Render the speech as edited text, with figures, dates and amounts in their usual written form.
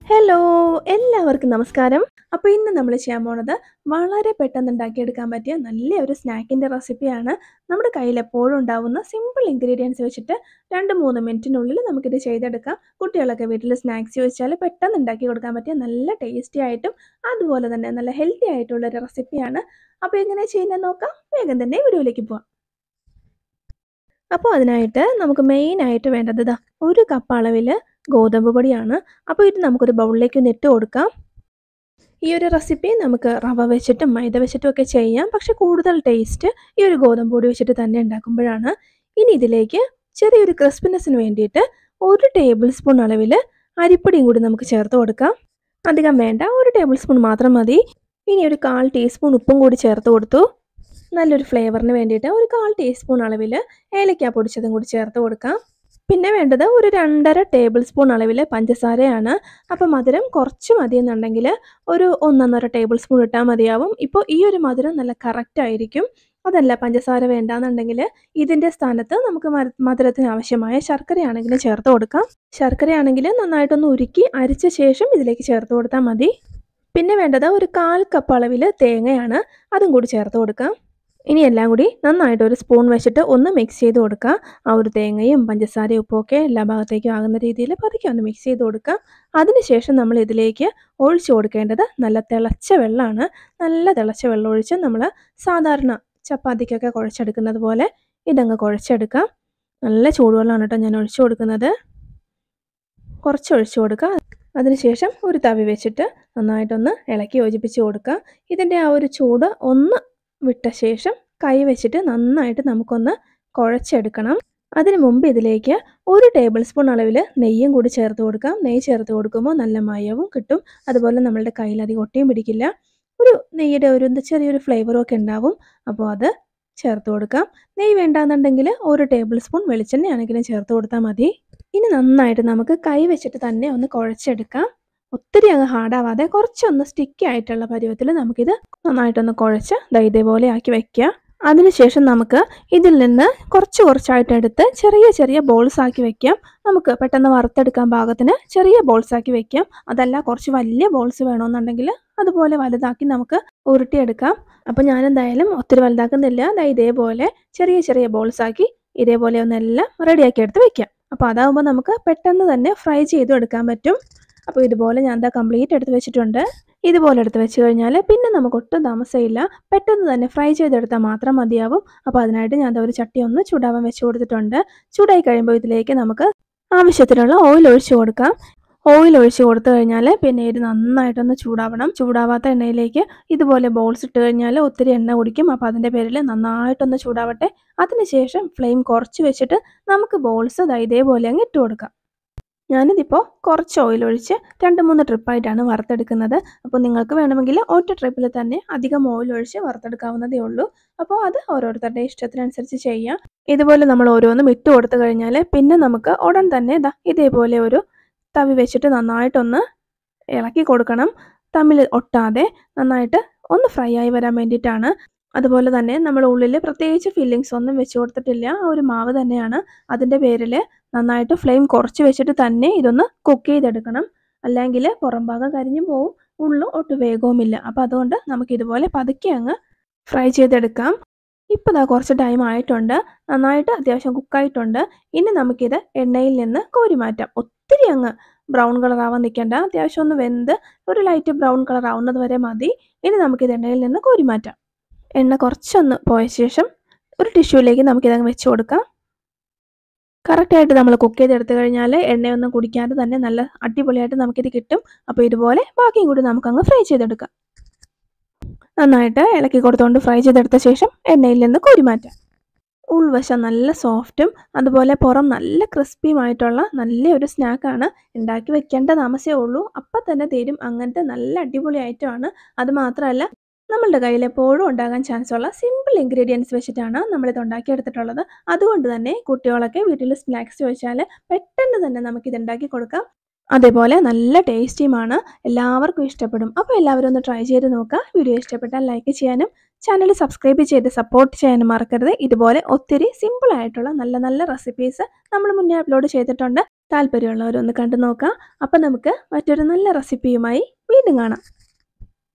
Hello! എല്ലാവർക്കും നമസ്കാരം. അപ്പോൾ ഇന്ന് നമ്മൾ ചെയ്യാൻ പോണത് വളരെ പെട്ടെന്ന് ഉണ്ടാക്കിയെടുക്കാൻ പറ്റിയ നല്ലൊരു സ്നാക്കിൻ്റെ റെസിപ്പിയാണ്. നമ്മുടെ കയ്യിൽ എപ്പോഴും ഉണ്ടാവുന്ന സിമ്പിൾ ഇൻഗ്രീഡിയൻസ് വെച്ചിട്ട് 2-3 മിനിറ്റിനുള്ളിൽ നമുക്കിത് ചെയ്തെടുക്കാം. കുട്ടികളൊക്കെ വീട്ടിൽ സ്നാക്സ് ചോദിച്ചാൽ പെട്ടെന്ന് ഉണ്ടാക്കി കൊടുക്കാൻ പറ്റിയ നല്ല ടേസ്റ്റി ആയിട്ടും അതുപോലെ തന്നെ നല്ല ഹെൽത്തി ആയിട്ടുള്ളൊരു റെസിപ്പിയാണ്. അപ്പോൾ എങ്ങനെ ചെയ്യുന്നത് നോക്കാം. വേഗം തന്നെ വീഡിയോയിലേക്ക് പോവാം. അപ്പോൾ അതിനായിട്ട് നമുക്ക് മെയിനായിട്ട് വേണ്ടത് 1 കപ്പ് അളവിൽ ഗോതമ്പ് പൊടിയാണ്. അപ്പോൾ ഇത് നമുക്കൊരു ബൗളിലേക്ക് ഒന്ന് ഇട്ട് കൊടുക്കാം. ഈ ഒരു റെസിപ്പി നമുക്ക് റവ വെച്ചിട്ടും മൈദ വെച്ചിട്ടും ഒക്കെ ചെയ്യാം. പക്ഷെ കൂടുതൽ ടേസ്റ്റ് ഈ ഒരു ഗോതമ്പ് പൊടി വെച്ചിട്ട് തന്നെ ഉണ്ടാക്കുമ്പോഴാണ്. ഇനി ഇതിലേക്ക് ചെറിയൊരു ക്രിസ്പിനെസ്സിന് വേണ്ടിയിട്ട് 1 ടേബിൾ സ്പൂൺ അളവിൽ അരിപ്പൊടിയും കൂടി നമുക്ക് ചേർത്ത് കൊടുക്കാം. അധികം വേണ്ട, 1 ടേബിൾ സ്പൂൺ മാത്രം മതി. ഇനി ഒരു 1/4 ടീസ്പൂൺ ഉപ്പും കൂടി ചേർത്ത് കൊടുത്തു. നല്ലൊരു ഫ്ലേവറിന് വേണ്ടിയിട്ട് ഒരു 1/4 ടീസ്പൂൺ അളവിൽ ഏലക്ക പൊടിച്ചതും കൂടി ചേർത്ത് കൊടുക്കാം. പിന്നെ വേണ്ടത് ഒരു 2.5 ടേബിൾ സ്പൂൺ അളവിൽ പഞ്ചസാരയാണ്. അപ്പോൾ മധുരം കുറച്ച് മതിയെന്നുണ്ടെങ്കിൽ ഒരു 1.5 ടേബിൾ സ്പൂൺ ഇട്ടാൽ മതിയാവും. ഇപ്പോൾ ഈ ഒരു മധുരം നല്ല കറക്റ്റ് ആയിരിക്കും. അതല്ല പഞ്ചസാര വേണ്ടാന്നുണ്ടെങ്കിൽ ഇതിൻ്റെ സ്ഥാനത്ത് നമുക്ക് മധുരത്തിന് ആവശ്യമായ ശർക്കരയാണെങ്കിലും ചേർത്ത് കൊടുക്കാം. ശർക്കരയാണെങ്കിൽ നന്നായിട്ടൊന്ന് ഉരുക്കി അരിച്ച ശേഷം ഇതിലേക്ക് ചേർത്ത് കൊടുത്താൽ മതി. പിന്നെ വേണ്ടത് ഒരു 1/4 കപ്പ് അളവിൽ തേങ്ങയാണ്. അതും കൂടി ചേർത്ത് കൊടുക്കാം. ഇനി എല്ലാം കൂടി നന്നായിട്ട് ഒരു സ്പൂൺ വെച്ചിട്ട് ഒന്ന് മിക്സ് ചെയ്ത് കൊടുക്കുക. ആ ഒരു തേങ്ങയും പഞ്ചസാരയും ഉപ്പൊക്കെ എല്ലാ ഭാഗത്തേക്കും ആകുന്ന രീതിയിൽ പതുക്കെ ഒന്ന് മിക്സ് ചെയ്ത് കൊടുക്കുക. അതിനുശേഷം നമ്മൾ ഇതിലേക്ക് ഒഴിച്ചു കൊടുക്കേണ്ടത് നല്ല തിളച്ച വെള്ളമാണ്. നല്ല തിളച്ച വെള്ളം ഒഴിച്ച് നമ്മൾ സാധാരണ ചപ്പാത്തിക്കൊക്കെ കുഴച്ചെടുക്കുന്നത് പോലെ ഇതങ്ങ് കുഴച്ചെടുക്കാം. നല്ല ചൂടുവെള്ളമാണ് കേട്ടോ ഞാൻ ഒഴിച്ചു കൊടുക്കുന്നത്. കുറച്ച് ഒഴിച്ചു കൊടുക്കുക. അതിനുശേഷം ഒരു തവി വെച്ചിട്ട് നന്നായിട്ടൊന്ന് ഇളക്കി യോജിപ്പിച്ച് കൊടുക്കുക. ഇതിൻ്റെ ആ ഒരു ചൂട് ഒന്ന് വിട്ട ശേഷം കൈ വെച്ചിട്ട് നന്നായിട്ട് നമുക്കൊന്ന് കുഴച്ചെടുക്കണം. അതിന് മുമ്പ് ഇതിലേക്ക് 1 ടേബിൾ സ്പൂൺ അളവിൽ നെയ്യും കൂടി ചേർത്ത് കൊടുക്കാം. നെയ്യ് ചേർത്ത് കൊടുക്കുമ്പോൾ നല്ല മയവും കിട്ടും. അതുപോലെ നമ്മളുടെ കയ്യിൽ അധികം ഒട്ടിയും പിടിക്കില്ല. ഒരു നെയ്യുടെ ഒരു ചെറിയൊരു ഫ്ലേവറും ഒക്കെ ഉണ്ടാവും. അപ്പോൾ അത് ചേർത്ത് കൊടുക്കാം. നെയ്യ് വേണ്ടാന്നുണ്ടെങ്കിൽ 1 ടേബിൾ സ്പൂൺ വെളിച്ചെണ്ണയാണെങ്കിലും ചേർത്ത് കൊടുത്താൽ മതി. ഇനി നന്നായിട്ട് നമുക്ക് കൈ വെച്ചിട്ട് തന്നെ ഒന്ന് കുഴച്ചെടുക്കാം. ഒത്തിരി അങ്ങ് ഹാർഡാവാതെ കുറച്ചൊന്ന് സ്റ്റിക്കി ആയിട്ടുള്ള പരുവത്തിൽ നമുക്കിത് നന്നായിട്ടൊന്ന് കുഴച്ച് ഇതേപോലെ ആക്കി വയ്ക്കുക. അതിനുശേഷം നമുക്ക് ഇതിൽ നിന്ന് കുറച്ചായിട്ട് എടുത്ത് ചെറിയ ചെറിയ ബോൾസ് ആക്കി വയ്ക്കാം. നമുക്ക് പെട്ടെന്ന് വറുത്തെടുക്കാൻ പാകത്തിന് ചെറിയ ബോൾസ് ആക്കി വയ്ക്കാം. അതല്ല കുറച്ച് വലിയ ബോൾസ് വേണമെന്നുണ്ടെങ്കിൽ അതുപോലെ വലുതാക്കി നമുക്ക് ഉരുട്ടിയെടുക്കാം. അപ്പോൾ ഞാൻ എന്തായാലും ഒത്തിരി വലുതാക്കുന്നില്ല. ഇതേപോലെ ചെറിയ ചെറിയ ബോൾസ് ആക്കി ഇതേപോലെ ഒന്നെല്ലാം റെഡിയാക്കി എടുത്ത് വയ്ക്കാം. അപ്പോൾ അതാകുമ്പോൾ നമുക്ക് പെട്ടെന്ന് തന്നെ ഫ്രൈ ചെയ്തും എടുക്കാൻ പറ്റും. അപ്പോൾ ഇതുപോലെ ഞാൻ കംപ്ലീറ്റ് എടുത്ത് വെച്ചിട്ടുണ്ട്. ഇതുപോലെ എടുത്ത് വെച്ച് കഴിഞ്ഞാൽ പിന്നെ നമുക്ക് ഒട്ടും താമസമില്ല. പെട്ടെന്ന് തന്നെ ഫ്രൈ ചെയ്തെടുത്താൽ മാത്രം മതിയാവും. അപ്പോൾ അതിനായിട്ട് ഞാൻ ഒരു ചട്ടി ഒന്ന് ചൂടാവാൻ വെച്ച് കൊടുത്തിട്ടുണ്ട്. ചൂടായി കഴിയുമ്പോൾ ഇതിലേക്ക് നമുക്ക് ആവശ്യത്തിനുള്ള ഓയിൽ ഒഴിച്ച് കൊടുക്കാം. ഓയിൽ ഒഴിച്ച് കൊടുത്തു കഴിഞ്ഞാൽ പിന്നെ ഇത് നന്നായിട്ടൊന്ന് ചൂടാവണം. ചൂടാവാത്ത എണ്ണയിലേക്ക് ഇതുപോലെ ബോൾസ് ഇട്ട് കഴിഞ്ഞാൽ ഒത്തിരി എണ്ണ കുടിക്കും. അപ്പോൾ അതിൻ്റെ പേരിൽ നന്നായിട്ടൊന്ന് ചൂടാവട്ടെ. അതിനുശേഷം ഫ്ലെയിം കുറച്ച് വെച്ചിട്ട് നമുക്ക് ബോൾസ് ഇതേപോലെ അങ്ങ് ഇട്ട് കൊടുക്കാം. ഞാനിതിപ്പോൾ കുറച്ച് ഓയിൽ ഒഴിച്ച് 2-3 ട്രിപ്പായിട്ടാണ് വറുത്തെടുക്കുന്നത്. അപ്പോൾ നിങ്ങൾക്ക് വേണമെങ്കിൽ ഒറ്റ ട്രിപ്പിൽ തന്നെ അധികം ഓയിൽ ഒഴിച്ച് വറുത്തെടുക്കാവുന്നതേ ഉള്ളൂ. അപ്പോൾ അത് ഓരോരുത്തരുടെ ഇഷ്ടത്തിനനുസരിച്ച് ചെയ്യാം. ഇതുപോലെ നമ്മൾ ഓരോന്നും ഇട്ട് കൊടുത്തു കഴിഞ്ഞാൽ പിന്നെ നമുക്ക് ഉടൻ തന്നെ ഇതേപോലെ ഒരു തവി വെച്ചിട്ട് നന്നായിട്ടൊന്ന് ഇളക്കി കൊടുക്കണം. തമ്മിൽ ഒട്ടാതെ നന്നായിട്ട് ഒന്ന് ഫ്രൈ ആയി വരാൻ വേണ്ടിയിട്ടാണ്. അതുപോലെ തന്നെ നമ്മൾ ഉള്ളിൽ പ്രത്യേകിച്ച് ഫില്ലിങ്സ് ഒന്നും വെച്ച് കൊടുത്തിട്ടില്ല. ഒരു മാവ് തന്നെയാണ്. അതിൻ്റെ പേരിൽ നന്നായിട്ട് ഫ്ലെയിം കുറച്ച് വെച്ചിട്ട് തന്നെ ഇതൊന്ന് കുക്ക് ചെയ്തെടുക്കണം. അല്ലെങ്കിൽ പുറം ഭാഗം കരിഞ്ഞു പോവും, ഉള്ളും ഒട്ടും വേഗവുമില്ല. അപ്പോൾ അതുകൊണ്ട് നമുക്കിതുപോലെ പതുക്കെ അങ്ങ് ഫ്രൈ ചെയ്തെടുക്കാം. ഇപ്പോൾ കുറച്ച് ടൈം ആയിട്ടുണ്ട്. നന്നായിട്ട് അത്യാവശ്യം കുക്കായിട്ടുണ്ട്. ഇനി നമുക്കിത് എണ്ണയിൽ നിന്ന് കോരി മാറ്റാം. ഒത്തിരി അങ്ങ് ബ്രൗൺ കളർ ആവാൻ നിൽക്കേണ്ട. അത്യാവശ്യം ഒന്ന് വെന്ത് ഒരു ലൈറ്റ് ബ്രൗൺ കളർ ആവുന്നത് വരെ മതി. ഇനി നമുക്കിത് എണ്ണയിൽ നിന്ന് കോരി മാറ്റാം. എണ്ണ കുറച്ചൊന്ന് പോയ ശേഷം ഒരു ടിഷ്യൂയിലേക്ക് നമുക്കിതങ്ങ് വെച്ച് കൊടുക്കാം. കറക്റ്റായിട്ട് നമ്മൾ കുക്ക് ചെയ്തെടുത്തു കഴിഞ്ഞാൽ എണ്ണയൊന്നും കുടിക്കാതെ തന്നെ നല്ല അടിപൊളിയായിട്ട് നമുക്കിത് കിട്ടും. അപ്പോൾ ഇതുപോലെ ബാക്കിയും കൂടി നമുക്കങ്ങ് ഫ്രൈ ചെയ്തെടുക്കാം. നന്നായിട്ട് ഇളക്കി കൊടുത്തുകൊണ്ട് ഫ്രൈ ചെയ്തെടുത്ത ശേഷം എണ്ണയിൽ നിന്ന് കോരി മാറ്റാം. ഉൾവശം നല്ല സോഫ്റ്റും അതുപോലെ പുറം നല്ല ക്രിസ്പിയുമായിട്ടുള്ള നല്ലൊരു സ്നാക്കാണ്. ഉണ്ടാക്കി വെക്കേണ്ട താമസമേ ഉള്ളൂ. അപ്പം തന്നെ തീരും. അങ്ങനത്തെ നല്ല അടിപൊളി ഐറ്റമാണ്. അത് മാത്രമല്ല നമ്മളുടെ കയ്യിൽ എപ്പോഴും ഉണ്ടാകാൻ ചാൻസുള്ള സിമ്പിൾ ഇൻഗ്രീഡിയൻസ് വെച്ചിട്ടാണ് നമ്മളിത് ഉണ്ടാക്കിയെടുത്തിട്ടുള്ളത്. അതുകൊണ്ട് തന്നെ കുട്ടികളൊക്കെ വീട്ടിൽ സ്നാക്സ് ചോദിച്ചാൽ പെട്ടെന്ന് തന്നെ നമുക്കിത് ഉണ്ടാക്കി കൊടുക്കാം. അതേപോലെ നല്ല ടേസ്റ്റിയുമാണ്. എല്ലാവർക്കും ഇഷ്ടപ്പെടും. അപ്പോൾ എല്ലാവരും ഒന്ന് ട്രൈ ചെയ്ത് നോക്കുക. വീഡിയോ ഇഷ്ടപ്പെട്ടാൽ ലൈക്ക് ചെയ്യാനും ചാനൽ സബ്സ്ക്രൈബ് ചെയ്ത് സപ്പോർട്ട് ചെയ്യാനും മറക്കരുത്. ഇതുപോലെ ഒത്തിരി സിമ്പിളായിട്ടുള്ള നല്ല നല്ല റെസിപ്പീസ് നമ്മൾ മുന്നേ അപ്ലോഡ് ചെയ്തിട്ടുണ്ട്. താല്പര്യമുള്ളവരൊന്ന് കണ്ടു നോക്കാം. അപ്പം നമുക്ക് മറ്റൊരു നല്ല റെസിപ്പിയുമായി വീണ്ടും കാണാം.